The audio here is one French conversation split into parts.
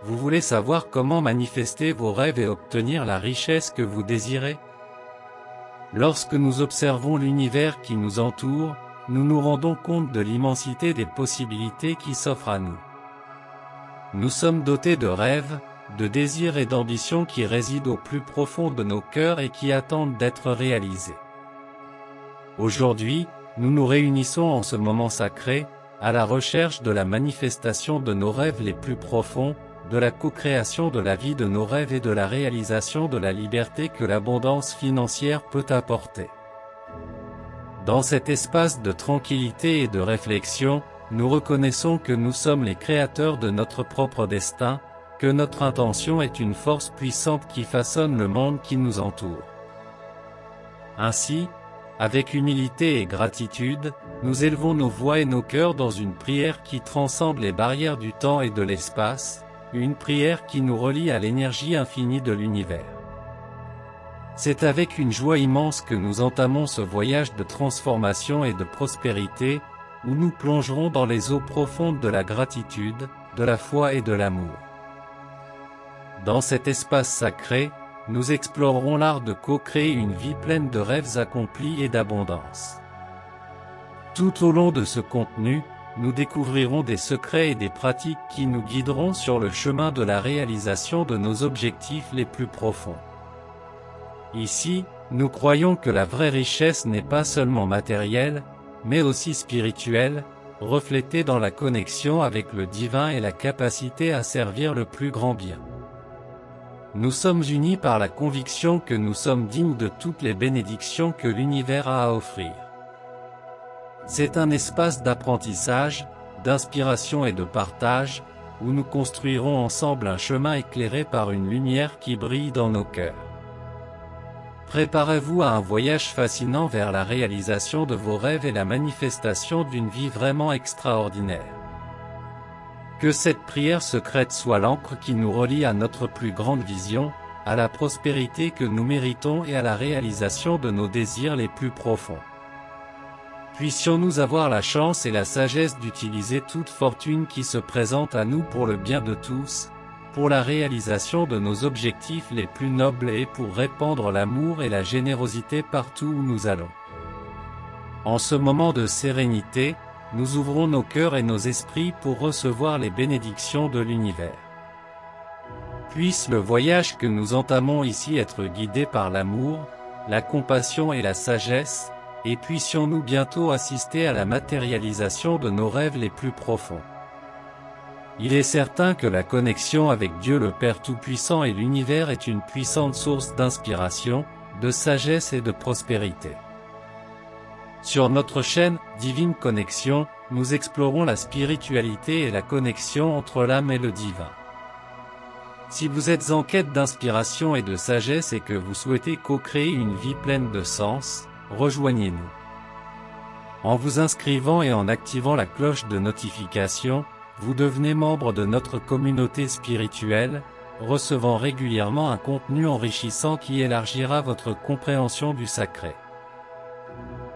Vous voulez savoir comment manifester vos rêves et obtenir la richesse que vous désirez? Lorsque nous observons l'univers qui nous entoure, nous nous rendons compte de l'immensité des possibilités qui s'offrent à nous. Nous sommes dotés de rêves, de désirs et d'ambitions qui résident au plus profond de nos cœurs et qui attendent d'être réalisés. Aujourd'hui, nous nous réunissons en ce moment sacré, à la recherche de la manifestation de nos rêves les plus profonds, de la co-création de la vie de nos rêves et de la réalisation de la liberté que l'abondance financière peut apporter. Dans cet espace de tranquillité et de réflexion, nous reconnaissons que nous sommes les créateurs de notre propre destin, que notre intention est une force puissante qui façonne le monde qui nous entoure. Ainsi, avec humilité et gratitude, nous élevons nos voix et nos cœurs dans une prière qui transcende les barrières du temps et de l'espace, une prière qui nous relie à l'énergie infinie de l'univers. C'est avec une joie immense que nous entamons ce voyage de transformation et de prospérité, où nous plongerons dans les eaux profondes de la gratitude, de la foi et de l'amour. Dans cet espace sacré, nous explorerons l'art de co-créer une vie pleine de rêves accomplis et d'abondance. Tout au long de ce contenu, nous découvrirons des secrets et des pratiques qui nous guideront sur le chemin de la réalisation de nos objectifs les plus profonds. Ici, nous croyons que la vraie richesse n'est pas seulement matérielle, mais aussi spirituelle, reflétée dans la connexion avec le divin et la capacité à servir le plus grand bien. Nous sommes unis par la conviction que nous sommes dignes de toutes les bénédictions que l'univers a à offrir. C'est un espace d'apprentissage, d'inspiration et de partage, où nous construirons ensemble un chemin éclairé par une lumière qui brille dans nos cœurs. Préparez-vous à un voyage fascinant vers la réalisation de vos rêves et la manifestation d'une vie vraiment extraordinaire. Que cette prière secrète soit l'encre qui nous relie à notre plus grande vision, à la prospérité que nous méritons et à la réalisation de nos désirs les plus profonds. Puissions-nous avoir la chance et la sagesse d'utiliser toute fortune qui se présente à nous pour le bien de tous, pour la réalisation de nos objectifs les plus nobles et pour répandre l'amour et la générosité partout où nous allons. En ce moment de sérénité, nous ouvrons nos cœurs et nos esprits pour recevoir les bénédictions de l'univers. Puisse le voyage que nous entamons ici être guidé par l'amour, la compassion et la sagesse, et puissions-nous bientôt assister à la matérialisation de nos rêves les plus profonds. Il est certain que la connexion avec Dieu le Père Tout-Puissant et l'univers est une puissante source d'inspiration, de sagesse et de prospérité. Sur notre chaîne Divine Connexion, nous explorons la spiritualité et la connexion entre l'âme et le divin. Si vous êtes en quête d'inspiration et de sagesse et que vous souhaitez co-créer une vie pleine de sens, rejoignez-nous. En vous inscrivant et en activant la cloche de notification, vous devenez membre de notre communauté spirituelle, recevant régulièrement un contenu enrichissant qui élargira votre compréhension du sacré.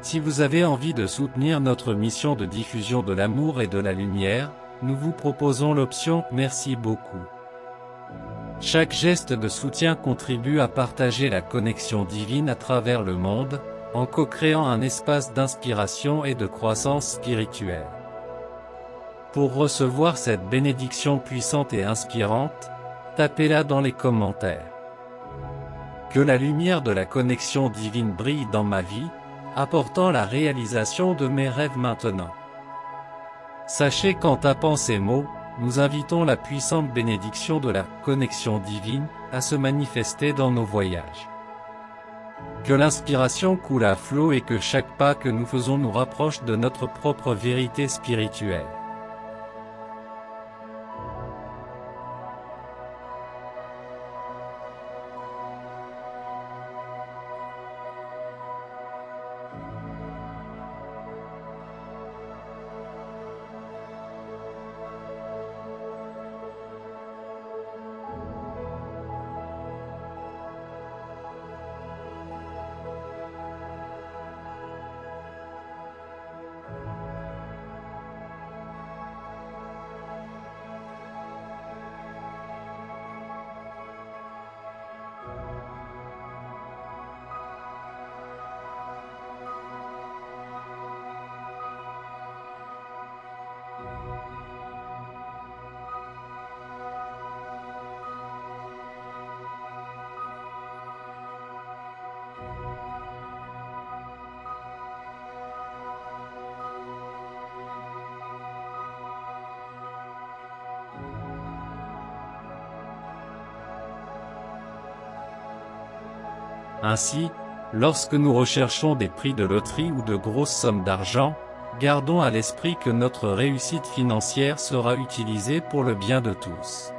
Si vous avez envie de soutenir notre mission de diffusion de l'amour et de la lumière, nous vous proposons l'option « Merci beaucoup ». Chaque geste de soutien contribue à partager la connexion divine à travers le monde, en co-créant un espace d'inspiration et de croissance spirituelle. Pour recevoir cette bénédiction puissante et inspirante, tapez-la dans les commentaires. Que la lumière de la connexion divine brille dans ma vie, apportant la réalisation de mes rêves maintenant. Sachez qu'en tapant ces mots, nous invitons la puissante bénédiction de la connexion divine à se manifester dans nos voyages. Que l'inspiration coule à flot et que chaque pas que nous faisons nous rapproche de notre propre vérité spirituelle. Ainsi, lorsque nous recherchons des prix de loterie ou de grosses sommes d'argent, gardons à l'esprit que notre réussite financière sera utilisée pour le bien de tous.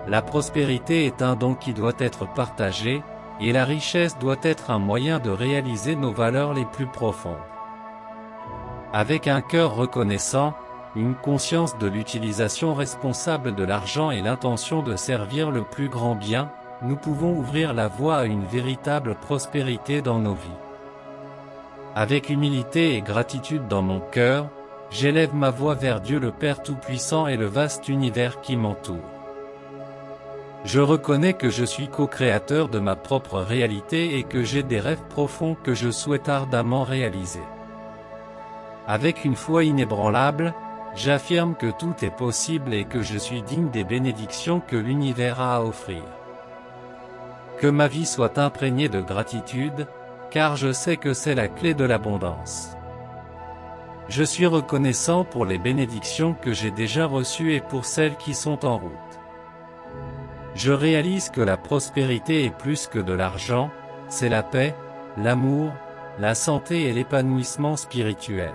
La prospérité est un don qui doit être partagé, et la richesse doit être un moyen de réaliser nos valeurs les plus profondes. Avec un cœur reconnaissant, une conscience de l'utilisation responsable de l'argent et l'intention de servir le plus grand bien, nous pouvons ouvrir la voie à une véritable prospérité dans nos vies. Avec humilité et gratitude dans mon cœur, j'élève ma voix vers Dieu le Père Tout-Puissant et le vaste univers qui m'entoure. Je reconnais que je suis co-créateur de ma propre réalité et que j'ai des rêves profonds que je souhaite ardemment réaliser. Avec une foi inébranlable, j'affirme que tout est possible et que je suis digne des bénédictions que l'univers a à offrir. Que ma vie soit imprégnée de gratitude, car je sais que c'est la clé de l'abondance. Je suis reconnaissant pour les bénédictions que j'ai déjà reçues et pour celles qui sont en route. Je réalise que la prospérité est plus que de l'argent, c'est la paix, l'amour, la santé et l'épanouissement spirituel.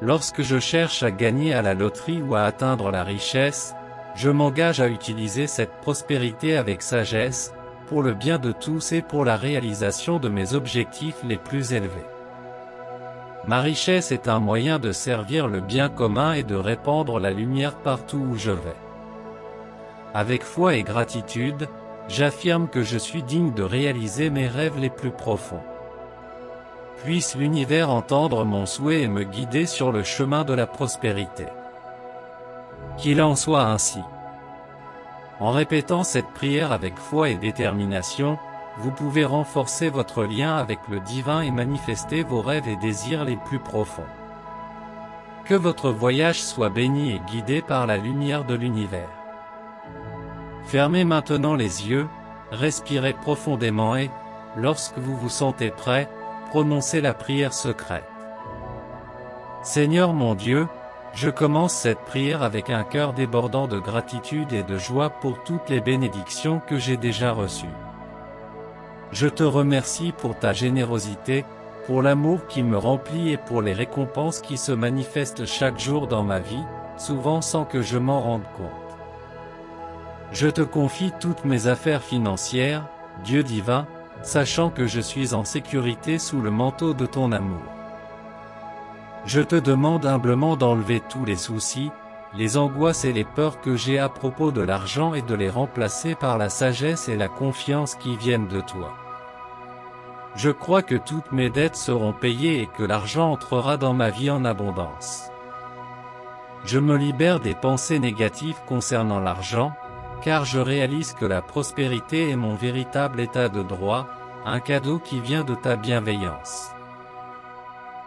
Lorsque je cherche à gagner à la loterie ou à atteindre la richesse, je m'engage à utiliser cette prospérité avec sagesse, pour le bien de tous et pour la réalisation de mes objectifs les plus élevés. Ma richesse est un moyen de servir le bien commun et de répandre la lumière partout où je vais. Avec foi et gratitude, j'affirme que je suis digne de réaliser mes rêves les plus profonds. Puisse l'univers entendre mon souhait et me guider sur le chemin de la prospérité. Qu'il en soit ainsi. En répétant cette prière avec foi et détermination, vous pouvez renforcer votre lien avec le divin et manifester vos rêves et désirs les plus profonds. Que votre voyage soit béni et guidé par la lumière de l'univers. Fermez maintenant les yeux, respirez profondément et, lorsque vous vous sentez prêt, prononcez la prière secrète. Seigneur mon Dieu, je commence cette prière avec un cœur débordant de gratitude et de joie pour toutes les bénédictions que j'ai déjà reçues. Je te remercie pour ta générosité, pour l'amour qui me remplit et pour les récompenses qui se manifestent chaque jour dans ma vie, souvent sans que je m'en rende compte. Je te confie toutes mes affaires financières, Dieu divin, sachant que je suis en sécurité sous le manteau de ton amour. Je te demande humblement d'enlever tous les soucis, les angoisses et les peurs que j'ai à propos de l'argent et de les remplacer par la sagesse et la confiance qui viennent de toi. Je crois que toutes mes dettes seront payées et que l'argent entrera dans ma vie en abondance. Je me libère des pensées négatives concernant l'argent, car je réalise que la prospérité est mon véritable état de droit, un cadeau qui vient de ta bienveillance.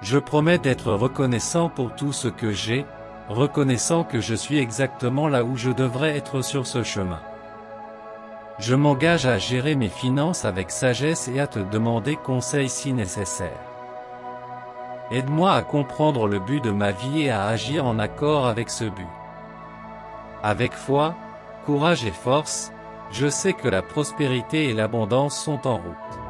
Je promets d'être reconnaissant pour tout ce que j'ai, reconnaissant que je suis exactement là où je devrais être sur ce chemin. Je m'engage à gérer mes finances avec sagesse et à te demander conseil si nécessaire. Aide-moi à comprendre le but de ma vie et à agir en accord avec ce but. Avec foi, courage et force, je sais que la prospérité et l'abondance sont en route.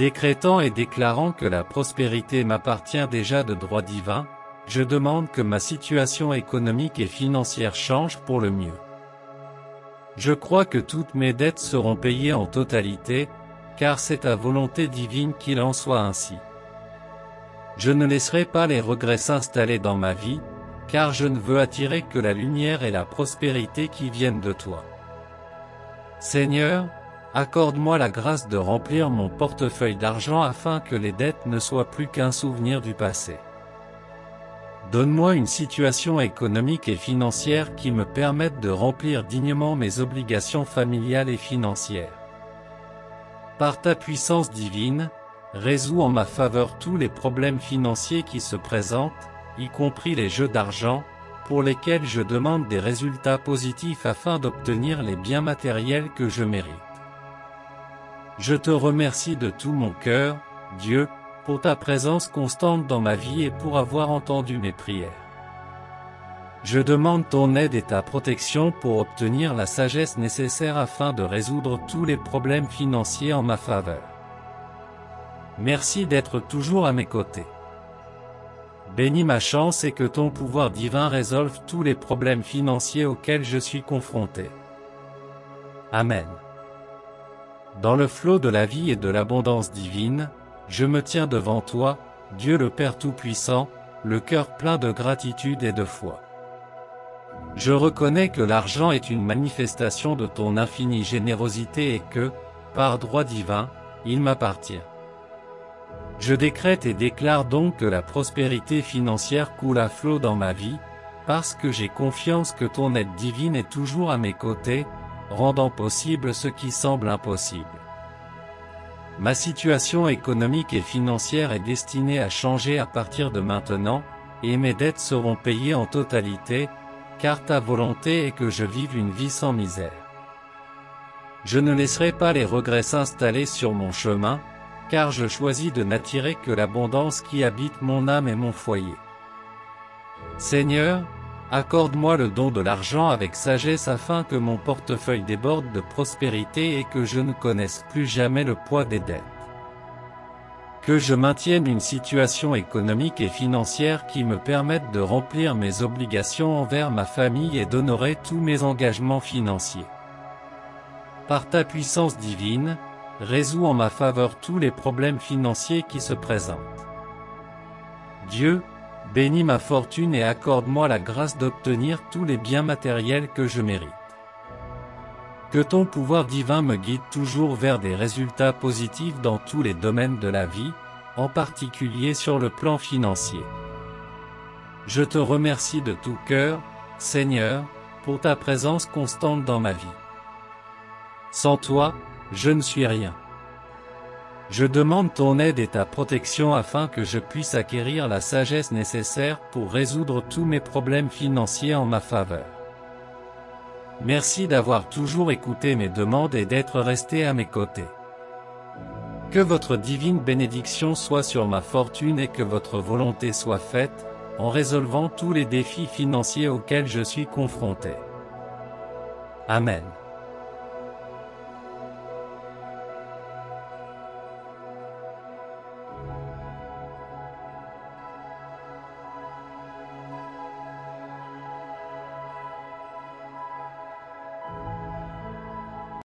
Décrétant et déclarant que la prospérité m'appartient déjà de droit divin, je demande que ma situation économique et financière change pour le mieux. Je crois que toutes mes dettes seront payées en totalité, car c'est à volonté divine qu'il en soit ainsi. Je ne laisserai pas les regrets s'installer dans ma vie, car je ne veux attirer que la lumière et la prospérité qui viennent de toi. Seigneur, accorde-moi la grâce de remplir mon portefeuille d'argent afin que les dettes ne soient plus qu'un souvenir du passé. Donne-moi une situation économique et financière qui me permette de remplir dignement mes obligations familiales et financières. Par ta puissance divine, résous en ma faveur tous les problèmes financiers qui se présentent, y compris les jeux d'argent, pour lesquels je demande des résultats positifs afin d'obtenir les biens matériels que je mérite. Je te remercie de tout mon cœur, Dieu, pour ta présence constante dans ma vie et pour avoir entendu mes prières. Je demande ton aide et ta protection pour obtenir la sagesse nécessaire afin de résoudre tous les problèmes financiers en ma faveur. Merci d'être toujours à mes côtés. Bénis ma chance et que ton pouvoir divin résolve tous les problèmes financiers auxquels je suis confronté. Amen. Dans le flot de la vie et de l'abondance divine, je me tiens devant toi, Dieu le Père Tout-Puissant, le cœur plein de gratitude et de foi. Je reconnais que l'argent est une manifestation de ton infinie générosité et que, par droit divin, il m'appartient. Je décrète et déclare donc que la prospérité financière coule à flot dans ma vie, parce que j'ai confiance que ton aide divine est toujours à mes côtés, rendant possible ce qui semble impossible. Ma situation économique et financière est destinée à changer à partir de maintenant, et mes dettes seront payées en totalité, car ta volonté est que je vive une vie sans misère. Je ne laisserai pas les regrets s'installer sur mon chemin, car je choisis de n'attirer que l'abondance qui habite mon âme et mon foyer. Seigneur, accorde-moi le don de l'argent avec sagesse afin que mon portefeuille déborde de prospérité et que je ne connaisse plus jamais le poids des dettes. Que je maintienne une situation économique et financière qui me permette de remplir mes obligations envers ma famille et d'honorer tous mes engagements financiers. Par ta puissance divine, résous en ma faveur tous les problèmes financiers qui se présentent. Dieu, bénis ma fortune et accorde-moi la grâce d'obtenir tous les biens matériels que je mérite. Que ton pouvoir divin me guide toujours vers des résultats positifs dans tous les domaines de la vie, en particulier sur le plan financier. Je te remercie de tout cœur, Seigneur, pour ta présence constante dans ma vie. Sans toi, je ne suis rien. Je demande ton aide et ta protection afin que je puisse acquérir la sagesse nécessaire pour résoudre tous mes problèmes financiers en ma faveur. Merci d'avoir toujours écouté mes demandes et d'être resté à mes côtés. Que votre divine bénédiction soit sur ma fortune et que votre volonté soit faite, en résolvant tous les défis financiers auxquels je suis confronté. Amen.